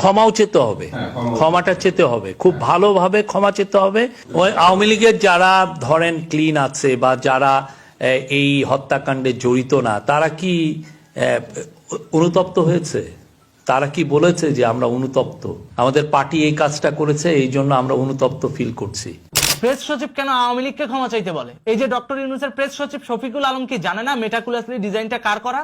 ক্ষমাও চেতে হবে, ক্ষমাটা চেতে হবে, খুব ভালোভাবে ক্ষমা চেতে হবে। ওই আওয়ামী লীগের যারা ধরেন ক্লিন আছে বা যারা এই হত্যাকাণ্ডে জড়িত না, তারা কি অনুতপ্ত হয়েছে? তারা কি বলেছে যে আমরা অনুতপ্ত, আমাদের পার্টি এই কাজটা করেছে, এই জন্য আমরা অনুতপ্ত ফিল করছি? প্রেস সচিব কেন আওয়ামী লীগকে ক্ষমা চাইতে বলে? এই যে ডক্টর ইউনূসের প্রেস সচিব শফিকুল আলম কি জানে না মেটাকুলাসলি ডিজাইনটা কার করা?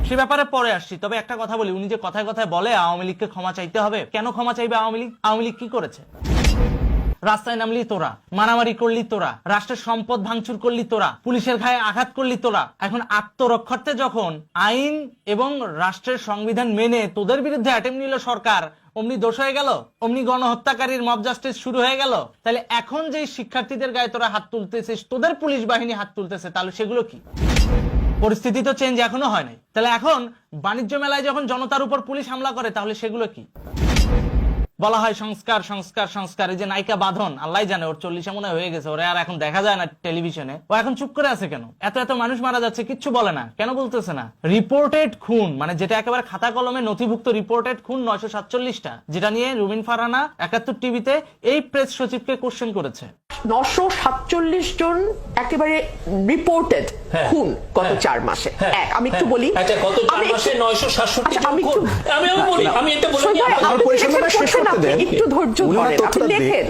সে ব্যাপারে পরে আসছি। তবে একটা কথা বলি, উনি যে কথায় কথায় বলে আওয়ামী লীগকে ক্ষমা চাইতে হবে, কেন ক্ষমা চাইবে আওয়ামী লীগ? আওয়ামী লীগ কি করেছে? রাস্তায় নামলি তোরা, মারামারি করলি তোরা, রাষ্ট্রের সম্পদ ভাঙচুর করলি তোরা, পুলিশের গায়ে আঘাত করলি তোরা। এখন আত্মরক্ষার্থে যখন আইন এবং রাষ্ট্রের সংবিধান মেনে তোদের বিরুদ্ধে অ্যাটেম্প নিল সরকার, অমনি দোষ হয়ে গেল, অমনি গণহত্যাকারীর মব জাস্টিস শুরু হয়ে গেল। তাহলে এখন যে শিক্ষার্থীদের গায়ে তোরা হাত তুলতেছিস, তোদের পুলিশ বাহিনী হাত তুলতেছে, তাহলে সেগুলো কি? পরিস্থিতি তো চেঞ্জ এখনো হয় নাই। তাহলে এখন বাণিজ্য মেলায় যখন জনতার উপর পুলিশ হামলা করে, তাহলে সেগুলো কি? বলা হয় সংস্কার সংস্কার সংস্কার। এই যে নায়িকা বাঁধন, আল্লাহ জানে ওর 40 মনে হয়ে গেছে, ওরে আর এখন দেখা যায় না টেলিভিশনে। ও এখন চুপ করে আছে কেন? এত এত মানুষ মারা যাচ্ছে, কিচ্ছু বলে না কেন? বলতেছে না রিপোর্টেড খুন, মানে যেটা একেবারে খাতা কলমে নথিভুক্ত রিপোর্টেড খুন 947টা, যেটা নিয়ে রুমিন ফারহানা 71 টিভিতে এই প্রেস সচিবকে কোশ্চেন করেছে। 947 জন একেবারে রিপোর্টেড খুন গত 4 মাসে। আমি একটু বলি, গত 4 মাসে 967 জন খুন। আমি এটা বলি, একটু ধৈর্য ধরেন, আপনি দেখেন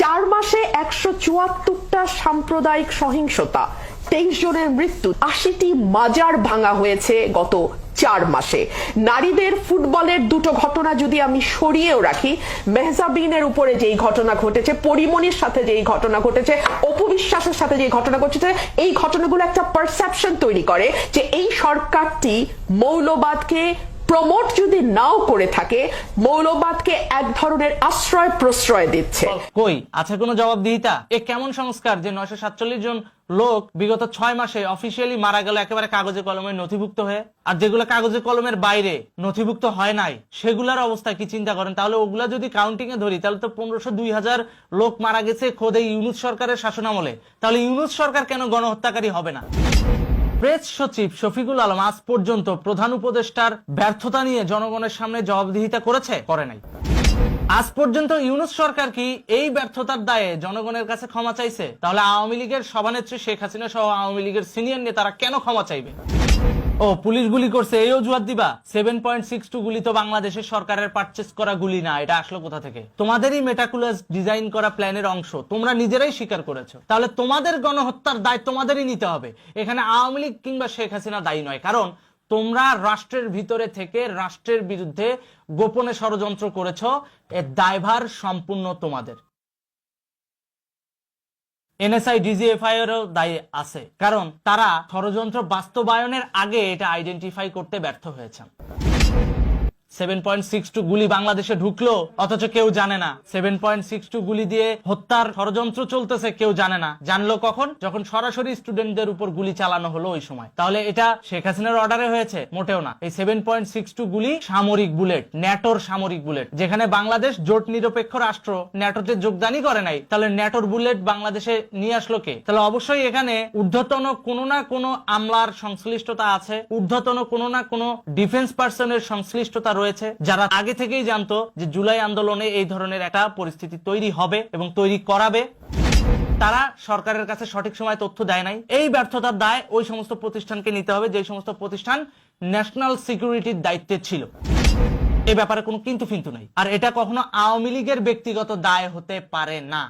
4 মাসে 174টা সাম্প্রদায়িক সহিংসতা, 23 জনের মৃত্যু, 80টি মাজার ভাঙা হয়েছে গত 4 মাসে। নারীদের ফুটবলের দুটো ঘটনা যদি আমি সরিয়েও রাখি, মেহজাবিনের উপরে যেই ঘটনা ঘটেছে, পরিমণির সাথে যেই ঘটনা ঘটেছে, অপবিশ্বাসের সাথে যেই ঘটনা ঘটেছে, এই ঘটনাগুলো একটা পারসেপশন তৈরি করে যে এই সরকারটি মৌলবাদকে প্রমোট যদি নাও করে থাকে, মৌলবাদকে এক ধরনের আশ্রয় প্রশ্রয় দিচ্ছে। কই আছে কোনো জবাবদিহিতা? এ কেমন সংস্কার যে 947 জন লোক বিগত 6 মাসে অফিসিয়ালি মারা গেল একেবারে কাগজে কলমে নথিভুক্ত হয়ে, আর যেগুলো কাগজে কলমের বাইরে নথিভুক্ত হয় নাই সেগুলার অবস্থা কি চিন্তা করেন? তাহলে ওগুলা যদি কাউন্টিং এ ধরি, তাহলে তো 1500-2000 লোক মারা গেছে খোদ এই ইউনূস সরকারের শাসনামলে। তাহলে ইউনূস সরকার কেন গণহত্যাকারী হবে না? প্রেস সচিব শফিকুল আলম আজ পর্যন্ত প্রধান উপদেষ্টার ব্যর্থতা নিয়ে জনগণের সামনে জবাবদিহিতা করেছে? করে নাই। আজ পর্যন্ত ইউনূস সরকার কি এই ব্যর্থতার দায়ে জনগণের কাছে ক্ষমা চাইছে? তাহলে আওয়ামী লীগের সভানেত্রী শেখ হাসিনা সহ আওয়ামী লীগের সিনিয়র নেতারা কেন ক্ষমা চাইবে? ও পুলিশ গুলি করছে এই অজুহাত দিবা? 7.62 গুলি তো বাংলাদেশের সরকারের পারচেজ করা গুলি না, এটা আসলো কোথা থেকে? তোমাদেরই মেটাকুলাস ডিজাইন করা প্ল্যানের অংশ, তোমরা নিজেরাই স্বীকার করেছো। তাহলে তোমাদের গণহত্যার দায় তোমাদেরই নিতে হবে। এখানে আওয়ামী লীগ কিংবা শেখ হাসিনা দায়ী নয়, কারণ তোমরা রাষ্ট্রের ভিতরে থেকে রাষ্ট্রের বিরুদ্ধে গোপনে ষড়যন্ত্র করেছো। এর দায়ভার সম্পূর্ণ তোমাদের। এনএসআই ডিজিএফআই এরও দায়ী আছে, কারণ তারা ষড়যন্ত্র বাস্তবায়নের আগে এটা আইডেন্টিফাই করতে ব্যর্থ হয়েছেন। 7.62 গুলি বাংলাদেশে ঢুকলো অথচ কেউ জানে না। 7.62 গুলি দিয়ে হত্যার ষড়যন্ত্র চলতেছে, কেউ জানে না। জানলো কখন? যখন সরাসরি স্টুডেন্টদের উপর গুলি চালানো হলো ওই সময়। তাহলে এটা শেখ হাসিনার অর্ডারে হয়েছে? মোটেও না। এই 7.62 গুলি সামরিক বুলেট, ন্যাটোর সামরিক বুলেট, যেখানে বাংলাদেশ জোট নিরপেক্ষ রাষ্ট্র, ন্যাটোতে যোগদানই করে নাই। তাহলে ন্যাটোর বুলেট বাংলাদেশে নিয়ে আসলো কে? তাহলে অবশ্যই এখানে ঊর্ধ্বতন কোনো না কোনো আমলার সংশ্লিষ্টতা আছে, ঊর্ধ্বতন কোনো না কোনো ডিফেন্স পার্সনের সংশ্লিষ্টতা রয়েছে, যারা আগে থেকেই জানতো যে জুলাই আন্দোলনে এই ধরনের একটা পরিস্থিতি তৈরি হবে এবং তৈরি করাবে। তারা সরকারের কাছে সঠিক সময় তথ্য দেয় নাই। এই ব্যর্থতার দায় ওই সমস্ত প্রতিষ্ঠানকে নিতে হবে যে সমস্ত প্রতিষ্ঠান ন্যাশনাল সিকিউরিটির দায়িত্বে ছিল। এ ব্যাপারে কোনো কিন্তু ফিন্তু নাই। আর এটা কখনো আওয়ামী লীগের ব্যক্তিগত দায় হতে পারে না।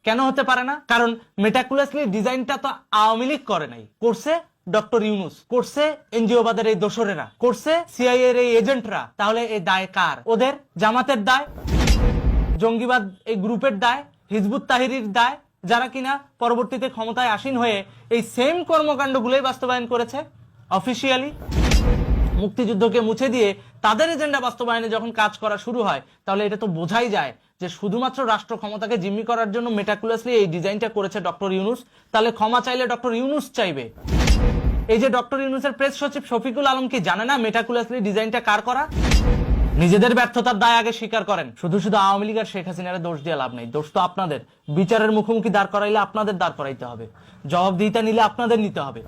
কেন হতে পারে না? কারণ মেটাকুলাসলি ডিজাইনটা তো আওয়ামী লীগ করে নাই, করছে ডক্টর ইউনূস, করছে এনজিওবাদের এই দোসরেরা, করছে সিআইএ এর এই এজেন্টরা। তাহলে এই দায় কার? ওদের? জামাতের দায়? জঙ্গিবাদ এই গ্রুপের দায়? হিজবুত তাহরির দায়, যারা কিনা পরবর্তীতে ক্ষমতায় আসীন হয়ে এই সেম কর্মকাণ্ডগুলোই বাস্তবায়ন করেছে অফিসিয়ালি। মুক্তিযুদ্ধকে মুছে দিয়ে তাদের এজেন্ডা বাস্তবায়নে যখন কাজ করা শুরু হয়, তাহলে এটা তো বোঝাই যায় যে শুধুমাত্র রাষ্ট্র ক্ষমতাকে জিম্মি করার জন্য মেটাকুলাসলি এই ডিজাইনটা করেছে ডক্টর ইউনূস। তাহলে ক্ষমা চাইলে ডক্টর ইউনূস চাইবে। এই যে ডক্টর ইউনূসের প্রেস সচিব শফিকুল আলম কি জানে না মেটাকুলাসলি ডিজাইনটা কার করা? নিজেদের ব্যর্থতার দায় আগে স্বীকার করেন। শুধু শুধু আওয়ামী লীগ আর শেখ হাসিনার দোষ দিয়ে লাভ নেই। দোষ তো আপনাদের। বিচারের মুখোমুখি দাঁড় করাইলে আপনাদের দাঁড় করাইতে হবে, জবাবদিহিতা নিলে আপনাদের নিতে হবে।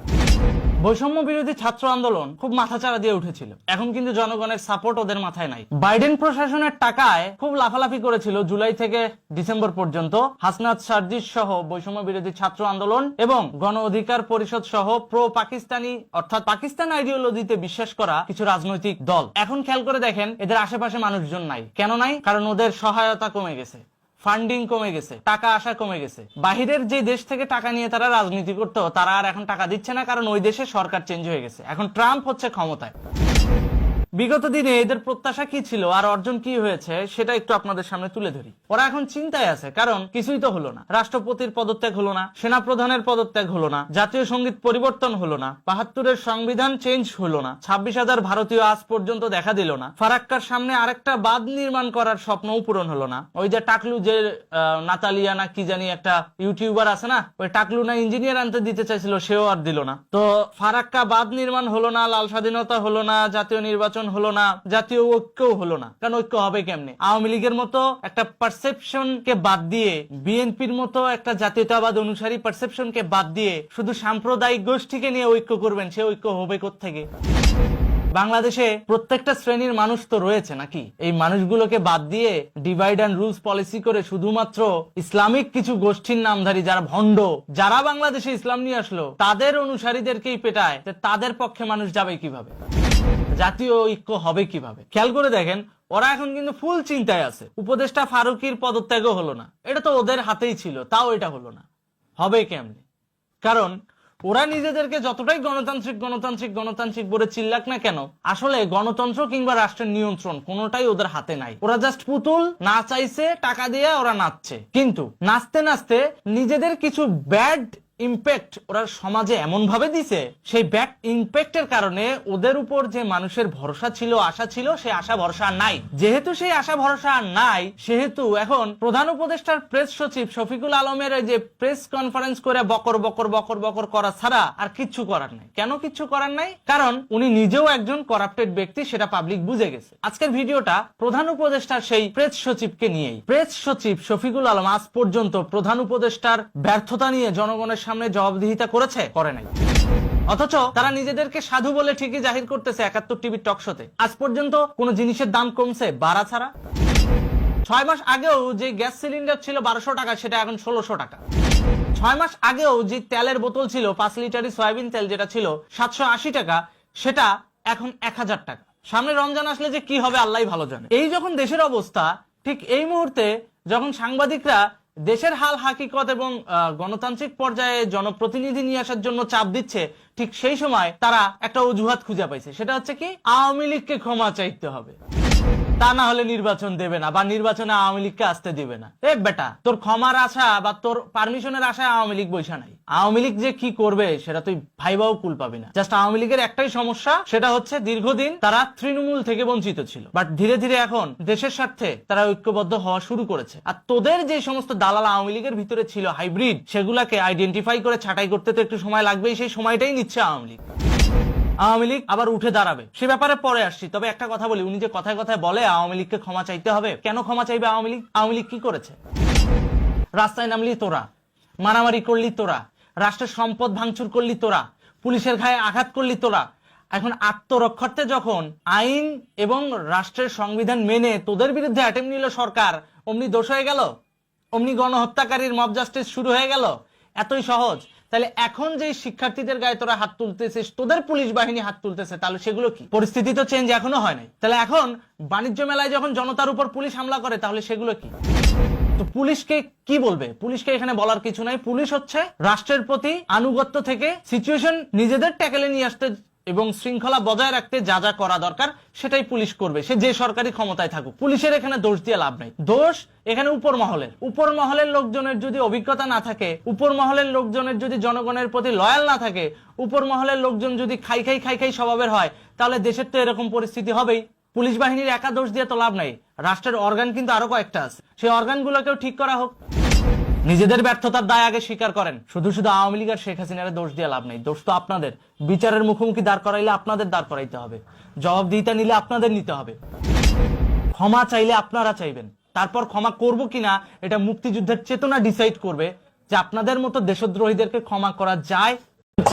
বৈষম্য বিরোধী ছাত্র আন্দোলন খুব মাথাচাড়া দিয়ে উঠেছিল, এখন কিন্তু জনগণের সাপোর্ট ওদের মাথায় নাই। বাইডেন প্রশাসনের টাকায় খুব লাফালাফি করেছিল জুলাই থেকে ডিসেম্বর পর্যন্ত হাসনাত সার্জিস সহ বৈষম্য বিরোধী ছাত্র আন্দোলন এবং গণ অধিকার পরিষদ সহ প্রো পাকিস্তানি অর্থাৎ পাকিস্তান আইডিওলজিতে বিশ্বাস করা কিছু রাজনৈতিক দল। এখন খেয়াল করে দেখেন এদের আশেপাশে মানুষজন নাই। কেন নাই? কারণ ওদের সহায়তা কমে গেছে, ফান্ডিং কমে গেছে, টাকা আসা কমে গেছে। বাহিরের যে দেশ থেকে টাকা নিয়ে তারা রাজনীতি করতো তারা আর এখন টাকা দিচ্ছে না, কারণ ওই দেশে সরকার চেঞ্জ হয়ে গেছে। এখন ট্রাম্প হচ্ছে ক্ষমতায়। বিগত দিনে এদের প্রত্যাশা কি ছিল আর অর্জন কি হয়েছে সেটা একটু আপনাদের সামনে তুলে ধরি। ওরা এখন চিন্তায় আছে, কারণ কিছুই তো হলো না। রাষ্ট্রপতির পদত্যাগ হলো না, সেনাপ্রধানের পদত্যাগ হলো না, জাতীয় সঙ্গীত পরিবর্তন হলো না, ৭২-এর সংবিধান চেঞ্জ হলো না, ২৬,০০০ ভারতীয় আজ পর্যন্ত দেখা দিল না, ফারাক্কার সামনে আরেকটা বাঁধ নির্মাণ করার স্বপ্নও পূরণ হলো না। ওই যে টাকলু, যে নাতালিয়া না কি জানি একটা ইউটিউবার আছে না, ওই টাকলু না ইঞ্জিনিয়ার আনতে দিতে চাইছিল, সেও আর দিল না। তো ফারাক্কা বাঁধ নির্মাণ হলো না, লাল স্বাধীনতা হলো না, জাতীয় নির্বাচন হলো না, জাতীয় ঐক্যও হলো না। কারণ ঐক্য হবে কেমনে? আওয়ামী লীগের মতো একটা পারসেপশন কে বাদ দিয়ে, বিএনপির মতো একটা জাতীয়তাবাদ অনুসারী পারসেপশন কে বাদ দিয়ে শুধু সাম্প্রদায়িক গোষ্ঠীকে নিয়ে ঐক্য করবেন, সে ঐক্য হবে কোত্থেকে? বাংলাদেশে প্রত্যেকটা শ্রেণীর মানুষ তো রয়েছে নাকি? এই মানুষগুলোকে বাদ দিয়ে ডিভাইড অ্যান্ড রুলস পলিসি করে শুধুমাত্র ইসলামিক কিছু গোষ্ঠীর নামধারী যারা ভণ্ড, যারা বাংলাদেশে ইসলাম নিয়ে আসলো, তাদের অনুসারীদেরকেই পেটায়, তাদের পক্ষে মানুষ যাবে কিভাবে? জাতীয় ঐক্য হবে কিভাবে? খেয়াল করে দেখেন, ওরা এখন কিন্তু ফুল চিন্তায় আছে। উপদেষ্টা ফারুকির পদত্যাগও হলো না, এটা তো ওদের হাতেই ছিল, তাও এটা হলো না। হবে কেমনে? কারণ ওরা নিজেদেরকে যতটাই গণতান্ত্রিক গণতান্ত্রিক গণতান্ত্রিক বলে চিল্লাক না কেন, আসলে গণতন্ত্র কিংবা রাষ্ট্রের নিয়ন্ত্রণ কোনোটাই ওদের হাতে নাই। ওরা জাস্ট পুতুল, না চাইছে টাকা দিয়ে ওরা নাচছে। কিন্তু নাচতে নাচতে নিজেদের কিছু ব্যাড ইম্প্যাক্ট ওরা সমাজে এমন ভাবে দিছে, সেই ব্যাড ইম্প্যাক্টের কারণে ওদের উপর যে মানুষের ভরসা ছিল, আশা ছিল, সেই আশা ভরসা নাই। যেহেতু সেই আশা ভরসা নাই, সেহেতু এখন প্রধান উপদেষ্টার প্রেস সচিব শফিকুল আলমের যে প্রেস কনফারেন্স করে বকর বকর বকর বকর করা ছাড়া আর কিচ্ছু করার নাই। কেন কিচ্ছু করার নাই? কারণ উনি নিজেও একজন করাপ্টেড ব্যক্তি, সেটা পাবলিক বুঝে গেছে। আজকের ভিডিওটা প্রধান উপদেষ্টার সেই প্রেস সচিবকে নিয়েই। প্রেস সচিব শফিকুল আলম আজ পর্যন্ত প্রধান উপদেষ্টার ব্যর্থতা নিয়ে জনগণের সামনে জবাবদিহিতা করেছে? করে নাই। অথচ তারা নিজেদেরকে সাধু বলে ঠিকই জাহির করতেছে ৭১ টিভি টক শোতে। আজ পর্যন্ত কোন জিনিসের দাম কমছে বাড়া ছাড়া? ৬ মাস আগেও যে গ্যাস সিলিন্ডার ছিল ১২০০ টাকা, সেটা এখন ১৬০০ টাকা। ৬ মাস আগেও যে তেলের বোতল ছিল ৫ লিটারি সয়াবিন তেল, যেটা ছিল ৭৮০ টাকা, সেটা এখন ১০০০ টাকা। সামনে রমজান আসলে যে কি হবে আল্লাহই ভালো জানে। এই যখন দেশের অবস্থা, ঠিক এই মুহূর্তে যখন সাংবাদিকরা দেশের হাল হাকিকত এবং গণতান্ত্রিক পর্যায়ে জনপ্রতিনিধি নিয়ে আসার জন্য চাপ দিচ্ছে, ঠিক সেই সময় তারা একটা অজুহাত খুঁজে পাইছে। সেটা হচ্ছে কি? আওয়ামী লীগকে ক্ষমা চাইতে হবে, তা না হলে নির্বাচন দেবে না, বা নির্বাচনে আওয়ামী লীগকে আসতে দিবে না। এ বেটা, তোর ক্ষমার আশা বা তোর পারমিশনের আশায় আওয়ামী লীগ বৈশা নাই। আওয়ামী লীগ যে কি করবে সেটা তুই ভাইবাও কুল পাবি না। জাস্ট আওয়ামী লীগের একটাই সমস্যা, সেটা হচ্ছে দীর্ঘদিন তারা তৃণমূল থেকে বঞ্চিত ছিল, বাট ধীরে ধীরে এখন দেশের স্বার্থে তারা ঐক্যবদ্ধ হওয়া শুরু করেছে। আর তোদের যে সমস্ত দালাল আওয়ামী লীগের ভিতরে ছিল হাইব্রিড, সেগুলাকে আইডেন্টিফাই করে ছাঁটাই করতে তো একটু সময় লাগবেই। সেই সময়টাই নিচ্ছে আওয়ামী লীগ। আওয়ামী লীগ আবার উঠে দাঁড়াবে, সে ব্যাপারে পরে আসছি। তবে একটা কথা বলি, উনি যে কথায় কথায় বলে আওয়ামী লীগকে ক্ষমা চাইতে হবে, কেন ক্ষমা চাইবে আওয়ামী লীগ? আওয়ামী লীগ কি করেছে? রাস্তায় নামলি তোরা, মারামারি করলি তোরা, রাষ্ট্রের সম্পদ ভাঙচুর করলি তোরা, পুলিশের গায়ে আঘাত করলি তোরা। এখন আত্মরক্ষার্থে যখন আইন এবং রাষ্ট্রের সংবিধান মেনে তোদের বিরুদ্ধে অ্যাটেম্প নিল সরকার, অমনি দোষ হয়ে গেল, অমনি গণহত্যাকারীর মব জাস্টিস শুরু হয়ে গেল? এতই সহজ? তাহলে এখন যে শিক্ষার্থীদের গায়ে তোরা হাত তুলতেছিস, তোদের পুলিশ বাহিনী হাত তুলতেছে, তাহলে সেগুলো কি? পরিস্থিতি তো চেঞ্জ এখনো হয় নাই। তাহলে এখন বাণিজ্য মেলায় যখন জনতার উপর পুলিশ হামলা করে, তাহলে সেগুলো কি? তো পুলিশকে কি বলবে? পুলিশকে এখানে বলার কিছু নাই। পুলিশ হচ্ছে রাষ্ট্রের প্রতি আনুগত্য থেকে সিচুয়েশন নিজেদের ট্যাকেলে নিয়ে আসতে এবং শৃঙ্খলা বজায় রাখতে যা যা করা দরকার সেটাই পুলিশ করবে, সে যে সরকারি ক্ষমতায় থাকুক। পুলিশের এখানে দোষ দিয়ে লাভ নাই। দোষ এখানে উপর মহলের লোকজনের যদি অভিজ্ঞতা না থাকে, উপর মহলের লোকজনের যদি জনগণের প্রতি লয়াল না থাকে, উপর মহলের লোকজন যদি খাই খাই স্বভাবের হয়, তাহলে দেশের তো এরকম পরিস্থিতি হবেই। পুলিশ বাহিনীর একা দোষ দিয়ে তো লাভ নাই। রাষ্ট্রের অর্গান কিন্তু আরো কয়েকটা আছে, সেই অর্গানগুলোকেও ঠিক করা হোক। নিজেদের ব্যর্থতার দায় আগে স্বীকার করেন। শুধু শুধু আওয়ামী লীগ আর শেখ হাসিনার দোষ দিয়ে লাভ নেই। দোষ তো আপনাদের। বিচারের মুখোমুখি দাঁড় করাইলে আপনাদের দাঁড় করাইতে হবে, জবাবদিহিতা নিলে আপনাদের নিতে হবে, ক্ষমা চাইলে আপনারা চাইবেন। তারপর ক্ষমা করব কিনা এটা মুক্তিযুদ্ধের চেতনা ডিসাইড করবে, যে আপনাদের মতো দেশদ্রোহীদেরকে ক্ষমা করা যায়